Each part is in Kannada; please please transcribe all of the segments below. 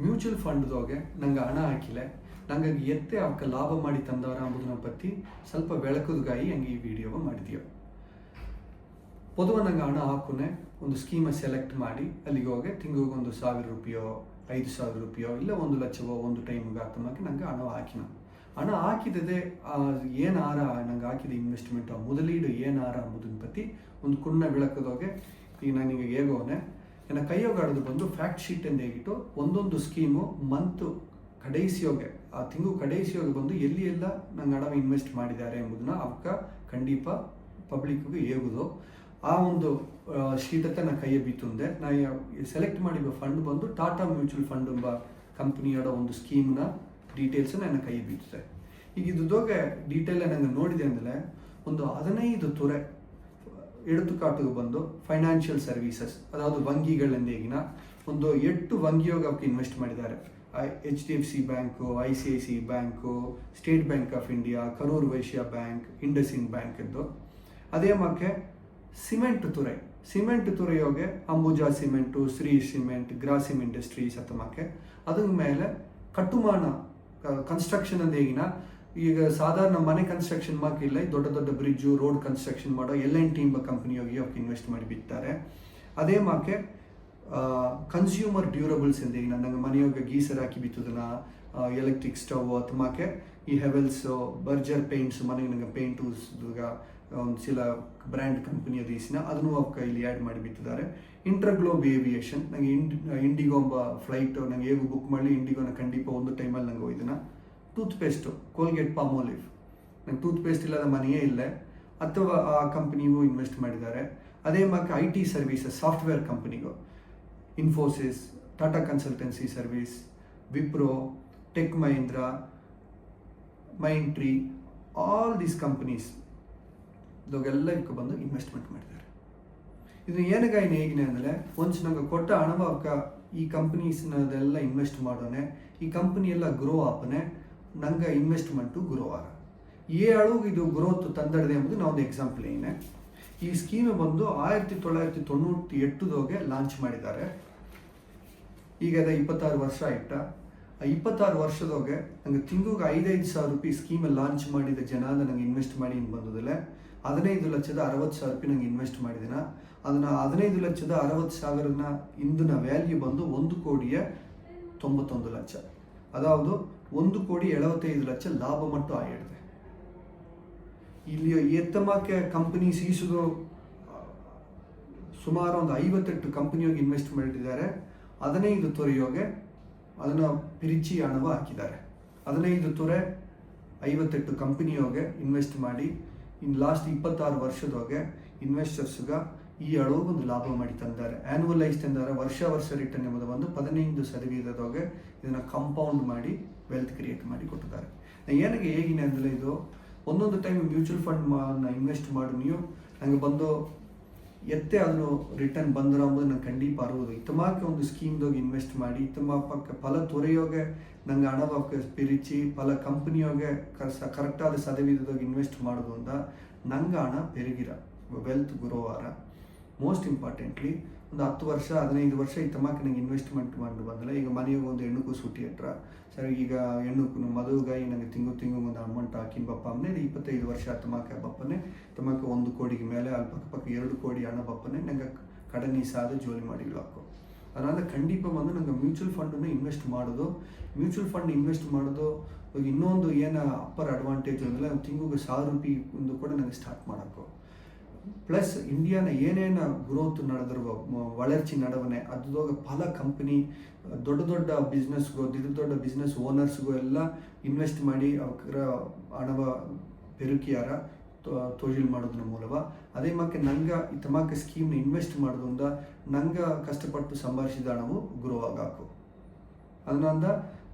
ಮ್ಯೂಚುವಲ್ ಫಂಡ್ದೋಗೆ ನಂಗೆ ಹಣ ಹಾಕಿಲ್ಲ, ನಂಗೆ ಎತ್ತೆ ಅವಕ್ಕೆ ಲಾಭ ಮಾಡಿ ತಂದವರ ಅಂಬುದನ್ನ ಪற்றி ಸ್ವಲ್ಪ ಬೆಳಕುದುಗಾಯಿ ಹಂಗೆ ಈ ವಿಡಿಯೋವ ಮಾಡಿದೀವಿ. ಪೊದುವ ನಂಗೆ ಹಣ ಹಾಕುನೆ ಒಂದು ಸ್ಕೀಮ ಸೆಲೆಕ್ಟ್ ಮಾಡಿ ಅಲ್ಲಿಗೆ ಹೋಗಿ ತಿಂಗಳಿಗೆ ಒಂದು 1,000 ರೂಪಾಯೋ 5,000 ರೂಪಾಯೋ ಇಲ್ಲ 1 ಲಕ್ಷವೋ ಒಂದು ಟೈಮ್ಗೆ ಹಾಕಿ ನಂಗೆ ಹಣ ಹಾಕಿನ. ಹಣ ಹಾಕಿದದೆ ಏನಾರ ನಂಗೆ ಹಾಕಿದ ಇನ್ವೆಸ್ಟ್ಮೆಂಟ್ ಮೊದಲೀಡು ಏನಾರ ಅಂಬುದನ್ನ ಪற்றி ಒಂದು ಕುಣ್ಣ ಬೆಳಕದೋಗೆ ಈಗ ನನಗೆ ಹೇಗೋನೆ ನನ್ನ ಕೈಯೋಗಾಡೋದು ಬಂದು ಫ್ಯಾಕ್ಟ್ ಶೀಟ್ ಎಂದು ಹೇಗಿಟ್ಟು ಒಂದೊಂದು ಸ್ಕೀಮು ಮಂತ್ ಕಡೆಯಿಸಿಯೋಗೆ ಆ ತಿಂಗಳು ಕಡೆಯಿಸಿಯೋಗೆ ಬಂದು ಎಲ್ಲಿ ಎಲ್ಲ ನಂಗೆ ಹಣ ಇನ್ವೆಸ್ಟ್ ಮಾಡಿದ್ದಾರೆ ಎಂಬುದನ್ನ ಅವಕ್ಕೆ ಖಂಡಿತ ಪಬ್ಲಿಕ್ಗೆ ಹೇಗುದು ಆ ಒಂದು ಶೀಟತ್ತೆ ನಾನು ಕೈಯ ಬಿತ್ತುಂದೆ. ನಾ ಸೆಲೆಕ್ಟ್ ಮಾಡಿದ ಫಂಡ್ ಬಂದು ಟಾಟಾ ಮ್ಯೂಚುವಲ್ ಫಂಡ್ ಎಂಬ ಕಂಪ್ನಿಯೋட ಒಂದು ಸ್ಕೀಮ್ನ ಡೀಟೇಲ್ಸ್ ನನ್ನ ಕೈ ಬೀಳ್ತದೆ. ಈಗ ಇದ್ದೋಗೆ ಡೀಟೇಲ್ ನಂಗೆ ನೋಡಿದೆ ಅಂದರೆ ಒಂದು 15 ತುರೆ ಎಡುತುಕಾಟಿಗೆ ಬಂದು ಫೈನಾನ್ಷಿಯಲ್ ಸರ್ವೀಸಸ್ ಅದಾವುದು ವಂಗಿಗಳೆಂದೇಗಿನ ಒಂದು 8 ವಂಗಿಯೋಗ ಅವಕ್ಕೆ ಇನ್ವೆಸ್ಟ್ ಮಾಡಿದ್ದಾರೆ. HDFC bank, ICICI bank, state bank of India, Karur Vysya bank, IndusInd bank ಎಂದು. ಅದೇ ಮಕ್ಕೆ ಸಿಮೆಂಟ್ ತುರೆಯೋಗೆ Ambuja cement, Shree cement, Grasim industries ಅತ್ತಮಕ್ಕೆ ಅದ್ರ ಮೇಲೆ ಕಟ್ಟುಮಾನ ಕನ್ಸ್ಟ್ರಕ್ಷನ್ ಅಂತ ಹೇಗಿನ ಈಗ ಸಾಧಾರಣ ಮನೆ ಕನ್ಸ್ಟ್ರಕ್ಷನ್ ಮಾಕಿಲ್ಲ, ದೊಡ್ಡ ದೊಡ್ಡ ಬ್ರಿಡ್ಜು ರೋಡ್ ಕನ್ಸ್ಟ್ರಕ್ಷನ್ ಮಾಡೋ L&T ಎಂಬ ಕಂಪನಿಯೋಗಿ ಅವಕ್ಕೆ ಇನ್ವೆಸ್ಟ್ ಮಾಡಿ ಬಿತ್ತಾರೆ. ಅದೇ ಮಾಕೆ ಕನ್ಸ್ಯೂಮರ್ ಡ್ಯೂರಬಲ್ಸ್ ಅಂತ ಹೇಗಿನ ನಂಗೆ ಮನೆಯೋಗ ಗೀಸರ್ ಹಾಕಿ ಬಿತ್ತುದನ್ನ ಎಲೆಕ್ಟ್ರಿಕ್ ಸ್ಟವ್ ಅಥಮಾಕೆ ಈ ಹೆವೆಲ್ಸ್ ಬರ್ಜರ್ ಪೇಂಟ್ಸ್ ಮನೆಗೆ ನಂಗೆ ಪೇಂಟೂಸ್ಗ ಒಂದು ಸಿಲ ಬ್ರ್ಯಾಂಡ್ ಕಂಪನಿಯ ದೀಸಿನ ಅದನ್ನು ಅವಕ್ಕೆ ಇಲ್ಲಿ ಆ್ಯಡ್ ಮಾಡಿ ಬಿತ್ತಿದ್ದಾರೆ. ಇಂಟರ್ಗ್ಲೋಬ್ ಏವಿಯೇಷನ್ ನಂಗೆ ಇಂಡಿಗೋ ಎಂಬ ಫ್ಲೈಟ್ ನಂಗೆ ಹೇಗೂ ಬುಕ್ ಮಾಡಿ ಇಂಡಿಗೋನ ಖಂಡಿತ ಒಂದು ಟೈಮಲ್ಲಿ ನಂಗೆ ಹೋಯ್ದನ. ಟೂತ್ಪೇಸ್ಟು ಕೋಲ್ಗೇಟ್ ಪಾಮೋಲಿವ್ ನಂಗೆ ಟೂತ್ಪೇಸ್ಟ್ ಇಲ್ಲದ ಮನೆಯೇ ಇಲ್ಲ ಅಥವಾ ಆ ಕಂಪನಿಗೂ ಇನ್ವೆಸ್ಟ್ ಮಾಡಿದ್ದಾರೆ. ಅದೇ ಮಾಕೆ IT ಸರ್ವೀಸಸ್ ಸಾಫ್ಟ್ವೇರ್ ಕಂಪನಿಗೂ Infosys, Tata consultancy service, Wipro, tech Mahindra, Mindtree, all these companies ಇದೆಲ್ಲ ಇವಕ್ಕೆ ಬಂದು ಇನ್ವೆಸ್ಟ್ಮೆಂಟ್ ಮಾಡಿದ್ದಾರೆ. ಇದು ಏನಗಾಯಿನ ಹೇಗಿನ ಅಂದರೆ ಒಂದ್ಸ ನಂಗೆ ಕೊಟ್ಟ ಹಣವ ಅವಕ್ಕೆ ಈ ಕಂಪನೀಸ್ನದೆಲ್ಲ ಇನ್ವೆಸ್ಟ್ ಮಾಡೋನೆ, ಈ ಕಂಪನಿ ಎಲ್ಲ ಗ್ರೋ ಆಪನೆ ನಂಗೆ ಇನ್ವೆಸ್ಟ್ಮೆಂಟು ಗ್ರೋ ಆಗ ಅಳುಗೆ ಇದು ಗ್ರೋತ್ ತಂದಡದೆ ಎಂಬುದು ನಾವೊಂದು ಎಕ್ಸಾಂಪಲ್ ಏನೇ. ಈ ಸ್ಕೀಮ್ ಬಂದು 1998 ಲಾಂಚ್ ಮಾಡಿದ್ದಾರೆ. ಈಗ ಅದ 26 ವರ್ಷ ಆಯ್ತ. ಆ 26 ವರ್ಷದೋಗೆ ನಂಗೆ ತಿಂಗಳಿಗೆ 5,000 ರೂಪಾಯಿ ಸ್ಕೀಮ್ ಲಾಂಚ್ ಮಾಡಿದ ಜನ ನಂಗೆ ಇನ್ವೆಸ್ಟ್ ಮಾಡಿ ಇನ್ನು ಬಂದದಿಲ್ಲ. 15,60,000 ರೂಪಾಯಿ ನಂಗೆ ಇನ್ವೆಸ್ಟ್ ಮಾಡಿದಿನ. ಅದನ್ನು 15,60,000 ಇಂದಿನ ವ್ಯಾಲ್ಯೂ ಬಂದು 1,91,00,000 ಅದಾವುದು 1,75,00,000 ಲಾಭ ಮಟ್ಟು ಆಯಿಡಿದೆ. ಇಲ್ಲಿ ಎತ್ತಮಕ್ಕೆ ಕಂಪನೀಸ್ ಈಸುದು ಸುಮಾರು ಒಂದು 58 ಕಂಪನಿಯೋಗಿ ಇನ್ವೆಸ್ಟ್ ಮಾಡಿದ್ದಾರೆ. 15 ತುರೆಯೋಗೆ ಅದನ್ನು ಪಿರಿಚಿ ಹಣವ ಹಾಕಿದ್ದಾರೆ. 15 ತುರೆ 58 ಕಂಪನಿಯೋಗೆ ಇನ್ವೆಸ್ಟ್ ಮಾಡಿ ಇನ್ನು ಲಾಸ್ಟ್ 26 ವರ್ಷದೋಗೆ ಇನ್ವೆಸ್ಟರ್ಸ್ಗೆ ಈ ಒಂದು ಲಾಭ ಮಾಡಿ ತಂದಾರೆ. ಆ್ಯನ್ಯುವಲೈಸ್ ತಂದಾರೆ. ವರ್ಷ ರಿಟರ್ನ್ ಎಂಬುದು ಬಂದು 15% ಇದನ್ನು ಕಂಪೌಂಡ್ ಮಾಡಿ ವೆಲ್ತ್ ಕ್ರಿಯೇಟ್ ಮಾಡಿ ಕೊಟ್ಟಿದ್ದಾರೆ. ಏನಕ್ಕೆ ಹೇಗಿನ ಅಂದರೆ ಇದು ಒಂದೊಂದು ಟೈಮ್ ಮ್ಯೂಚುವಲ್ ಫಂಡ್ ಇನ್ವೆಸ್ಟ್ ಮಾಡಿ ನೀವು ನಂಗೆ ಬಂದು ಎತ್ತೆ ಅದನ್ನು ರಿಟರ್ನ್ ಬಂದ್ರೆ ಅಂಬುದು ನಂಗೆ ಖಂಡಿತ ಅರುವುದು. ಇತ್ತಮಾಕೆ ಒಂದು ಸ್ಕೀಮ್ದೋಗಿ ಇನ್ವೆಸ್ಟ್ ಮಾಡಿ ಇತ್ತಮಾಪಕ್ಕೆ ಫಲ ತೊರೆಯೋಗೆ ನಂಗೆ ಹಣವಕ್ಕೆ ಪಿರಿಚಿ ಫಲ ಕಂಪ್ನಿಯೋಗೆ ಕರೆಕ್ಟಾದ ಸದವಿಧದೋಗಿ ಇನ್ವೆಸ್ಟ್ ಮಾಡೋದು ಅಂತ ನಂಗೆ ಹಣ ಪೆರುಗಿರ ವೆಲ್ತ್ ಗುರೋವಾರ. ಮೋಸ್ಟ್ ಇಂಪಾರ್ಟೆಂಟ್ಲಿ ಒಂದು 10 ವರ್ಷ 15 ವರ್ಷ ಇತ್ತಮಾಕೆ ನಂಗೆ ಇನ್ವೆಸ್ಟ್ಮೆಂಟ್ ಮಾಡಿ ಬಂದಲ್ಲ. ಈಗ ಮನೆಗೆ ಒಂದು ಹೆಣ್ಣುಕು ಸೂಟಿ ಹತ್ರ ಸರಿ ಈಗ ಹೆಣ್ಣುಕು ಮದುವೆಗಾಯಿ ನಂಗೆ ತಿಂಗಳು ಒಂದು ಅಮೌಂಟ್ ಹಾಕಿನ ಬಪ್ಪ ಅಮ್ಮನೆ 25 ವರ್ಷ ತಮಾಕೆ ಬಪ್ಪನೆ ತಮಾಕೆ 1 ಕೋಟಿಗೆ ಮೇಲೆ ಅಲ್ಲಿ ಪಕ್ಕ 2 ಕೋಟಿ ಹಣ ಬಪ್ಪನೆ ನಂಗೆ ಕಡನಿ ಸಾದ ಜೋಲಿ ಮಾಡಿ ಹಾಕೋ. ಅದರಿಂದ ಖಂಡಿತ ಬಂದು ನಂಗೆ ಮ್ಯೂಚುವಲ್ ಫಂಡನ್ನು ಇನ್ವೆಸ್ಟ್ ಮಾಡೋದು. ಮ್ಯೂಚುವಲ್ ಫಂಡ್ ಇನ್ವೆಸ್ಟ್ ಮಾಡೋದು ಇನ್ನೊಂದು ಏನು ಅಪ್ಪರ್ ಅಡ್ವಾಂಟೇಜ್ ಅಂದರೆ ತಿಂಗಳಿಗೆ 1,000 ರೂಪಾಯಿ ಒಂದು ಕೂಡ ನಂಗೆ ಸ್ಟಾರ್ಟ್ ಮಾಡೋಕ್ಕೋ. ಪ್ಲಸ್ ಇಂಡಿಯಾನ ಏನೇನು ಗ್ರೋತ್ ನಡೆದಿರುವ ವಳರ್ಚಿ ನಡವನೆ ಅದ್ರೊಳಗೆ ಫಲ ಕಂಪನಿ ದೊಡ್ಡ ಬಿಸ್ನೆಸ್ಗೂ ದೊಡ್ಡ ಬಿಸ್ನೆಸ್ ಓನರ್ಸ್ಗೂ ಎಲ್ಲ ಇನ್ವೆಸ್ಟ್ ಮಾಡಿ ಅವರ ಹಣವ ಪೆರುಕಿಯಾರ ತೊಜಿಲ್ ಮಾಡೋದ್ರ ಮೂಲವ. ಅದೇ ಮಾಕೆ ನಂಗೆ ಈ ತಮಾಕೆ ಸ್ಕೀಮ್ನ ಇನ್ವೆಸ್ಟ್ ಮಾಡೋದ್ರಿಂದ ನಂಗೆ ಕಷ್ಟಪಟ್ಟು ಸಂಭಾಷಿಸಿದ ಹಣವು ಗ್ರೋ ಆಗಾಕು. ಅದರಿಂದ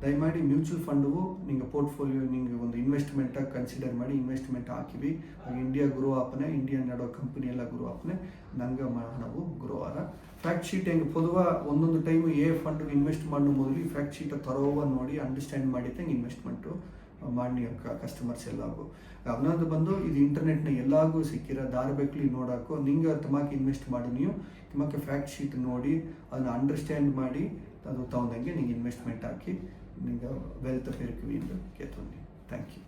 ದಯಮಾಡಿ ಮ್ಯೂಚುವಲ್ ಫಂಡು ನಿಂಗೆ ಪೋರ್ಟ್ಫೋಲಿಯೋ ನಿಂಗೆ ಒಂದು ಇನ್ವೆಸ್ಟ್ಮೆಂಟಾಗಿ ಕನ್ಸಿಡರ್ ಮಾಡಿ ಇನ್ವೆಸ್ಟ್ಮೆಂಟ್ ಹಾಕಿವಿ. ಆಗ ಇಂಡಿಯಾ ಗ್ರೋ ಆಪನೆ ಇಂಡಿಯಾ ನಡೋ ಕಂಪನಿ ಎಲ್ಲ ಗ್ರೋ ಆಪನೆ ನಂಗೆ ಹಣವು ಗ್ರೋ ಆರ. ಫ್ಯಾಕ್ಟ್ ಶೀಟ್ ಹೆಂಗೆ ಪೊದುವ ಒಂದೊಂದು ಟೈಮು ಫಂಡ್ ಇನ್ವೆಸ್ಟ್ ಮಾಡೋ ಮೊದಲು ಈ ಫ್ಯಾಕ್ಟ್ ಶೀಟ್ ತರೋವ ನೋಡಿ ಅಂಡರ್ಸ್ಟ್ಯಾಂಡ್ ಮಾಡಿದ್ದೆ ಇನ್ವೆಸ್ಟ್ಮೆಂಟು ಮಾಡಿ ಕಸ್ಟಮರ್ಸ್ ಎಲ್ಲಾಗು. ಅವನದು ಬಂದು ಇದು ಇಂಟರ್ನೆಟ್ನ ಎಲ್ಲಾಗೂ ಸಿಕ್ಕಿರ ದಾರಬೇಕಲಿ ನೋಡೋಕ್ಕೋ ನಿಂಗೆ ತಮಾಕೆ ಇನ್ವೆಸ್ಟ್ ಮಾಡಿ ನೀವು ತಮಾಕೆ ಫ್ಯಾಕ್ಟ್ ಶೀಟ್ ನೋಡಿ ಅದನ್ನ ಅಂಡರ್ಸ್ಟ್ಯಾಂಡ್ ಮಾಡಿ ಅದು ತಗೊಂಡಂಗೆ நீங்கள் இன்வெஸ்ட்மெண்ட் ஆக்கி நீங்கள் வெல்த் பெருக்குவீங்க கேட்டோம். தேங்க்யூ.